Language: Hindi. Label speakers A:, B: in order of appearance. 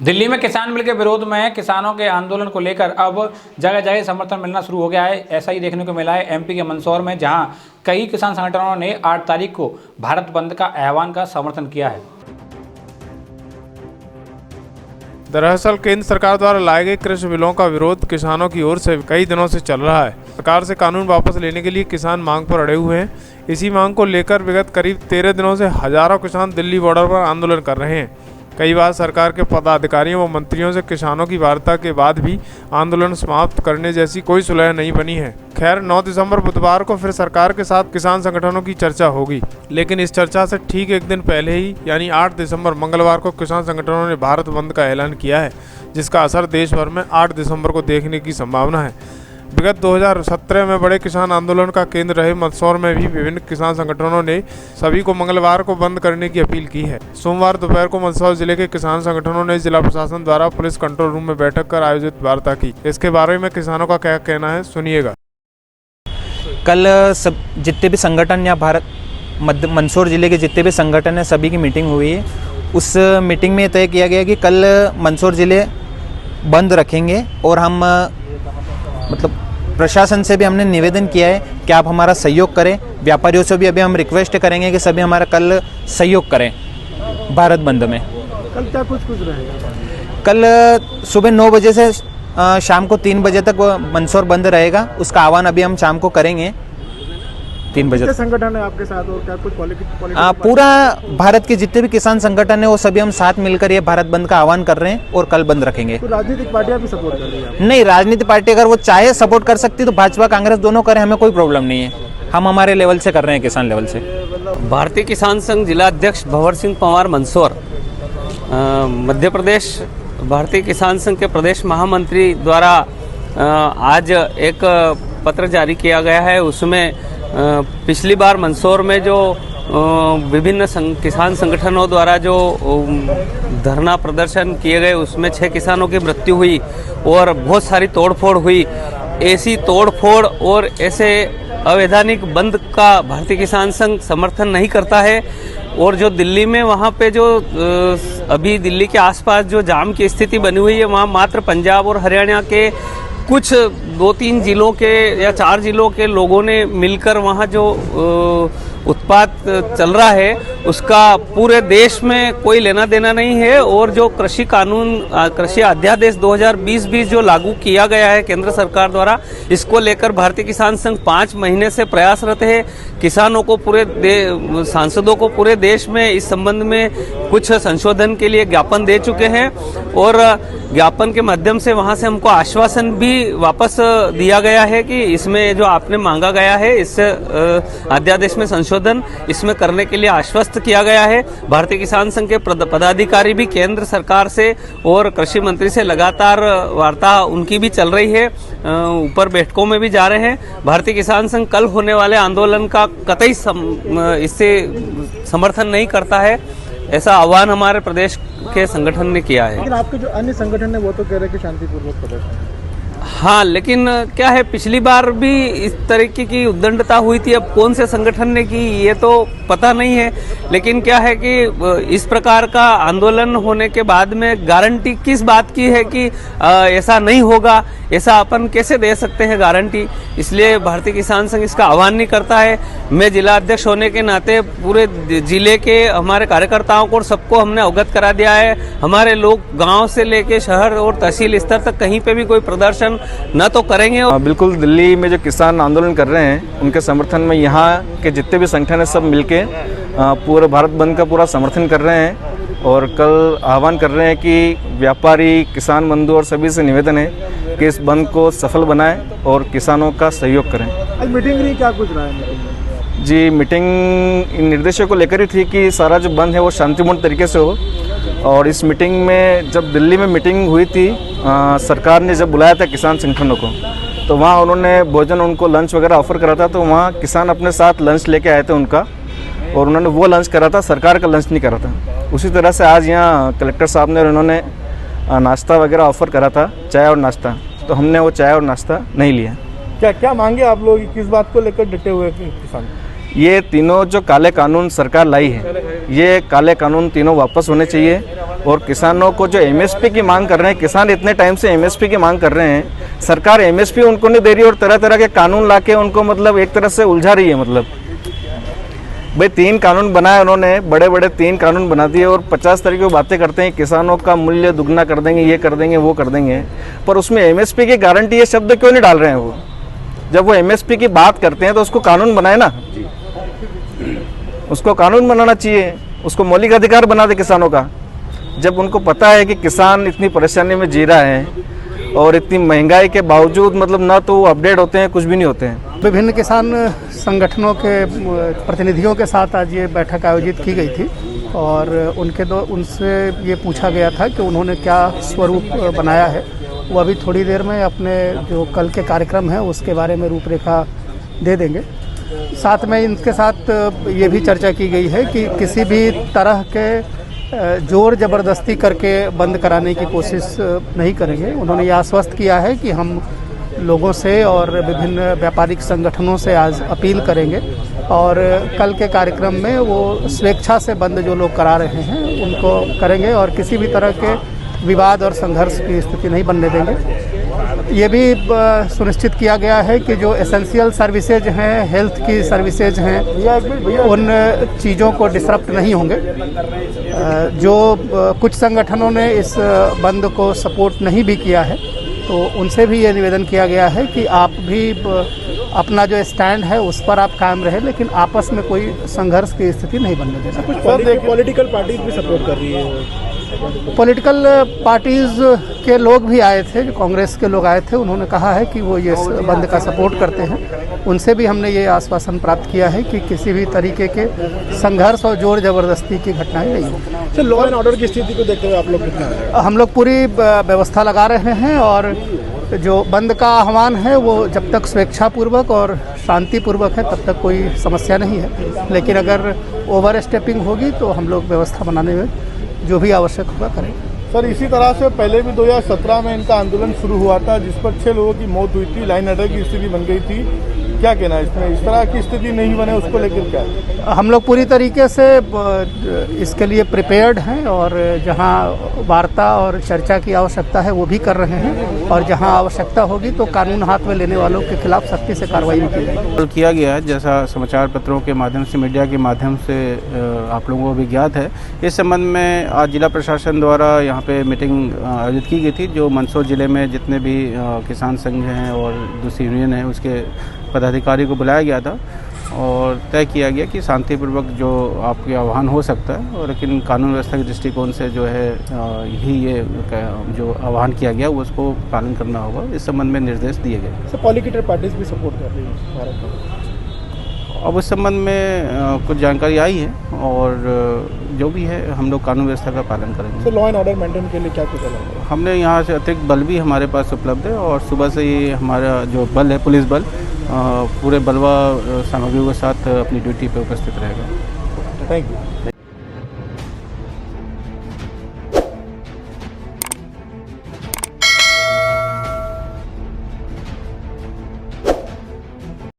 A: दिल्ली में किसान मिल के विरोध में किसानों के आंदोलन को लेकर अब जगह जगह समर्थन मिलना शुरू हो गया है। ऐसा ही देखने को मिला है एमपी के मंदसौर में, जहां कई किसान संगठनों ने 8 तारीख को भारत बंद का आह्वान का समर्थन किया है।
B: दरअसल केंद्र सरकार द्वारा लाए गए कृषि बिलों का विरोध किसानों की ओर से कई दिनों से चल रहा है। सरकार से कानून वापस लेने के लिए किसान मांग पर अड़े हुए हैं। इसी मांग को लेकर विगत करीब 13 दिनों से हजारों किसान दिल्ली बॉर्डर पर आंदोलन कर रहे हैं। कई बार सरकार के पदाधिकारियों व मंत्रियों से किसानों की वार्ता के बाद भी आंदोलन समाप्त करने जैसी कोई सुलह नहीं बनी है। खैर 9 दिसंबर बुधवार को फिर सरकार के साथ किसान संगठनों की चर्चा होगी, लेकिन इस चर्चा से ठीक एक दिन पहले ही यानी 8 दिसंबर मंगलवार को किसान संगठनों ने भारत बंद का ऐलान किया है, जिसका असर देश भर में 8 दिसंबर को देखने की संभावना है। विगत 2017 में बड़े किसान आंदोलन का केंद्र रहे मंदसौर में भी विभिन्न किसान संगठनों ने सभी को मंगलवार को बंद करने की अपील की है। सोमवार दोपहर को मंदसौर जिले के किसान संगठनों ने जिला प्रशासन द्वारा पुलिस कंट्रोल रूम में बैठक कर आयोजित वार्ता की। इसके बारे में किसानों का क्या कहना है, सुनिएगा।
C: कल सब जितने भी संगठन या मंदसौर जिले के जितने भी संगठन है सभी की मीटिंग हुई है। उस मीटिंग में तय किया गया कि कल मंदसौर जिले बंद रखेंगे और हम प्रशासन से भी हमने निवेदन किया है कि आप हमारा सहयोग करें। व्यापारियों से भी अभी हम रिक्वेस्ट करेंगे कि सभी हमारा कल सहयोग करें भारत बंद में।
D: कल क्या कुछ रहेगा?
C: कल सुबह 9 बजे से शाम को 3 बजे तक मंदसौर बंद रहेगा। उसका आह्वान अभी हम शाम को करेंगे 3 बजे तक।
D: संगठन है आपके साथ और क्या कुछ
C: पूरा भारत के जितने भी किसान संगठन है वो सभी हम साथ मिलकर ये भारत बंद का आह्वान कर रहे हैं और कल बंद रखेंगे।
D: तो राजनीतिक पार्टियां भी सपोर्ट कर रही है?
C: नहीं, राजनीतिक पार्टी अगर वो चाहे सपोर्ट कर सकती तो भाजपा कांग्रेस दोनों करे, हमें कोई प्रॉब्लम नहीं है। हम हमारे लेवल से कर रहे हैं, किसान लेवल से।
E: भारतीय किसान संघ जिला अध्यक्ष भंवर सिंह पंवार मंदसौर, मध्य प्रदेश भारतीय किसान संघ के प्रदेश महामंत्री द्वारा आज एक पत्र जारी किया गया है। उसमें पिछली बार मंदसौर में जो विभिन्न किसान संगठनों द्वारा जो धरना प्रदर्शन किए गए उसमें 6 किसानों की मृत्यु हुई और बहुत सारी तोड़फोड़ हुई। ऐसी तोड़फोड़ और ऐसे अवैधानिक बंद का भारतीय किसान संघ समर्थन नहीं करता है। और जो दिल्ली में वहाँ पे जो अभी दिल्ली के आसपास जो जाम की स्थिति बनी हुई है, वहाँ मात्र पंजाब और हरियाणा के कुछ 2-3 जिलों के या 4 जिलों के लोगों ने मिलकर वहाँ जो उत्पात चल रहा है उसका पूरे देश में कोई लेना देना नहीं है। और जो कृषि कानून कृषि अध्यादेश 2020 जो लागू किया गया है केंद्र सरकार द्वारा, इसको लेकर भारतीय किसान संघ 5 महीने से प्रयासरत है। किसानों को सांसदों को पूरे देश में इस संबंध में कुछ संशोधन के लिए ज्ञापन दे चुके हैं और ज्ञापन के माध्यम से वहाँ से हमको आश्वासन भी वापस दिया गया है कि इसमें जो आपने मांगा गया है इस अध्यादेश में संशोधन इसमें करने के लिए आश्वस्त किया गया है। भारतीय किसान संघ के पदाधिकारी भी केंद्र सरकार से और कृषि मंत्री से लगातार वार्ता उनकी भी चल रही है, ऊपर बैठकों में भी जा रहे हैं। भारतीय किसान संघ कल होने वाले आंदोलन का कतई इससे समर्थन नहीं करता है, ऐसा आह्वान हमारे प्रदेश के संगठन ने किया है।
D: लेकिन आपके जो अन्य संगठन है वो तो कह रहे हैं कि शांतिपूर्वक प्रदर्शन।
E: हाँ, लेकिन क्या है, पिछली बार भी इस तरीके की उद्दंडता हुई थी। अब कौन से संगठन ने की ये तो पता नहीं है, लेकिन क्या है कि इस प्रकार का आंदोलन होने के बाद में गारंटी किस बात की है कि ऐसा नहीं होगा, ऐसा अपन कैसे दे सकते हैं गारंटी। इसलिए भारतीय किसान संघ इसका आह्वान नहीं करता है। मैं जिला अध्यक्ष होने के नाते पूरे जिले के हमारे कार्यकर्ताओं को सबको हमने अवगत करा दिया है। हमारे लोग गाँव से लेके शहर और तहसील स्तर तक कहीं पे भी कोई प्रदर्शन न तो करेंगे।
F: बिल्कुल, दिल्ली में जो किसान आंदोलन कर रहे हैं उनके समर्थन में यहाँ के जितने भी संगठन है सब मिलके पूरे भारत बंद का पूरा समर्थन कर रहे हैं और कल आह्वान कर रहे हैं कि व्यापारी किसान बंधु और सभी से निवेदन है कि इस बंद को सफल बनाएं और किसानों का सहयोग करें।
D: आज मीटिंग रही, क्या कुछ रहा है?
F: जी, मीटिंग इन निर्देशों को लेकर ही थी कि सारा जो बंद है वो शांतिपूर्ण तरीके से हो। और इस मीटिंग में जब दिल्ली में मीटिंग हुई थी, सरकार ने जब बुलाया था किसान संगठनों को, तो वहाँ उन्होंने भोजन उनको लंच वगैरह ऑफर करा था। तो वहाँ किसान अपने साथ लंच लेके आए थे उनका, और उन्होंने वो लंच करा था, सरकार का लंच नहीं करा था। उसी तरह से आज यहाँ कलेक्टर साहब ने और उन्होंने नाश्ता वगैरह ऑफर करा था, चाय और नाश्ता, तो हमने वो चाय और नाश्ता नहीं लिया।
D: क्या मांगे आप लोग, किस बात को लेकर डटे हुए किसान?
F: ये तीनों जो काले कानून सरकार लाई है, ये काले कानून तीनों वापस होने चाहिए। और किसानों को जो एमएसपी की मांग कर रहे हैं, किसान इतने टाइम से एमएसपी की मांग कर रहे हैं, सरकार एमएसपी उनको नहीं दे रही और तरह तरह के कानून लाके उनको मतलब एक तरह से उलझा रही है। मतलब भाई 3 कानून बनाए उन्होंने, बड़े बड़े 3 कानून बना दिए और 50 तरीके की बातें करते हैं, किसानों का मूल्य दुगना कर देंगे, ये कर देंगे, वो कर देंगे, पर उसमें एमएसपी की गारंटी ये शब्द क्यों नहीं डाल रहे हैं वो? जब वो एमएसपी की बात करते हैं तो उसको कानून बनाए ना, उसको कानून बनाना चाहिए, उसको मौलिक अधिकार बना दे किसानों का। जब उनको पता है कि किसान इतनी परेशानी में जी रहा है और इतनी महंगाई के बावजूद मतलब ना तो वो अपडेट होते हैं, कुछ भी नहीं होते हैं।
D: विभिन्न किसान संगठनों के प्रतिनिधियों के साथ आज ये बैठक आयोजित की गई थी और उनसे ये पूछा गया था कि उन्होंने क्या स्वरूप बनाया है। वो अभी थोड़ी देर में अपने जो कल के कार्यक्रम हैं उसके बारे में रूपरेखा दे देंगे। साथ में इनके साथ ये भी चर्चा की गई है कि किसी भी तरह के जोर ज़बरदस्ती करके बंद कराने की कोशिश नहीं करेंगे। उन्होंने ये आश्वस्त किया है कि हम लोगों से और विभिन्न व्यापारिक संगठनों से आज अपील करेंगे और कल के कार्यक्रम में वो स्वेच्छा से बंद जो लोग करा रहे हैं उनको करेंगे और किसी भी तरह के विवाद और संघर्ष की स्थिति नहीं बनने देंगे। ये भी सुनिश्चित किया गया है कि जो एसेंशियल सर्विसेज हैं, हेल्थ की सर्विसेज हैं, उन चीज़ों को डिसरप्ट नहीं होंगे। जो कुछ संगठनों ने इस बंद को सपोर्ट नहीं भी किया है तो उनसे भी ये निवेदन किया गया है कि आप भी अपना जो स्टैंड है उस पर आप कायम रहे, लेकिन आपस में कोई संघर्ष की स्थिति नहीं बनने देना।
G: कुछ पॉलिटिकल पार्टीज भी सपोर्ट कर रही है।
D: पॉलिटिकल पार्टीज़ के लोग भी आए थे, जो कांग्रेस के लोग आए थे, उन्होंने कहा है कि वो ये बंद का सपोर्ट करते हैं। उनसे भी हमने ये आश्वासन प्राप्त किया है कि किसी भी तरीके के संघर्ष और जोर ज़बरदस्ती की घटनाएं नहीं होंगी।
G: सर, लॉ एंड ऑर्डर की स्थिति को देखते हुए आप लोग कितना?
D: हम लोग पूरी व्यवस्था लगा रहे हैं और जो बंद का आह्वान है वो जब तक स्वेच्छापूर्वक और शांतिपूर्वक है तब तक कोई समस्या नहीं है, लेकिन अगर ओवर स्टेपिंग होगी तो हम लोग व्यवस्था बनाने में जो भी आवश्यक होगा करेंगे।
G: सर, इसी तरह से पहले भी 2017 में इनका आंदोलन शुरू हुआ था जिस पर 6 लोगों की मौत हुई थी, लाइन अटैक की स्थिति बन गई थी। क्या कहना है इसमें? इस तरह की स्थिति नहीं बने उसको लेकर क्या?
D: हम लोग पूरी तरीके से इसके लिए प्रिपेयर्ड हैं और जहां वार्ता और चर्चा की आवश्यकता है वो भी कर रहे हैं और जहां आवश्यकता होगी तो कानून हाथ में लेने वालों के खिलाफ सख्ती से कार्रवाई भी की जाएगी।
H: किया गया है, जैसा समाचार पत्रों के माध्यम से, मीडिया के माध्यम से आप लोगों को भी ज्ञात है। इस संबंध में आज जिला प्रशासन द्वारा यहाँ पे मीटिंग आयोजित की गई थी। जो मंदसौर ज़िले में जितने भी किसान संघ हैं और दूसरी यूनियन है उसके पदाधिकारी को बुलाया गया था और तय किया गया कि शांतिपूर्वक जो आपके आह्वान हो सकता है, और लेकिन कानून व्यवस्था के दृष्टिकोण से जो है यही ये जो आह्वान किया गया वो उसको पालन करना होगा। इस संबंध में निर्देश दिए गए।
G: सर, पॉलिटिकल पार्टीज भी सपोर्ट कर रही है भारत में?
H: अब उस संबंध में कुछ जानकारी आई है और जो भी है हम लोग कानून व्यवस्था का पालन करेंगे।
G: Sir, law and order maintain के लिए क्या कुछ है?
H: हमने यहाँ से अतिरिक्त बल भी हमारे पास उपलब्ध है और सुबह से ही हमारा जो बल है, पुलिस बल, पूरे बलवा सामग्रियों के साथ अपनी ड्यूटी पर उपस्थित रहेगा।
G: Thank you.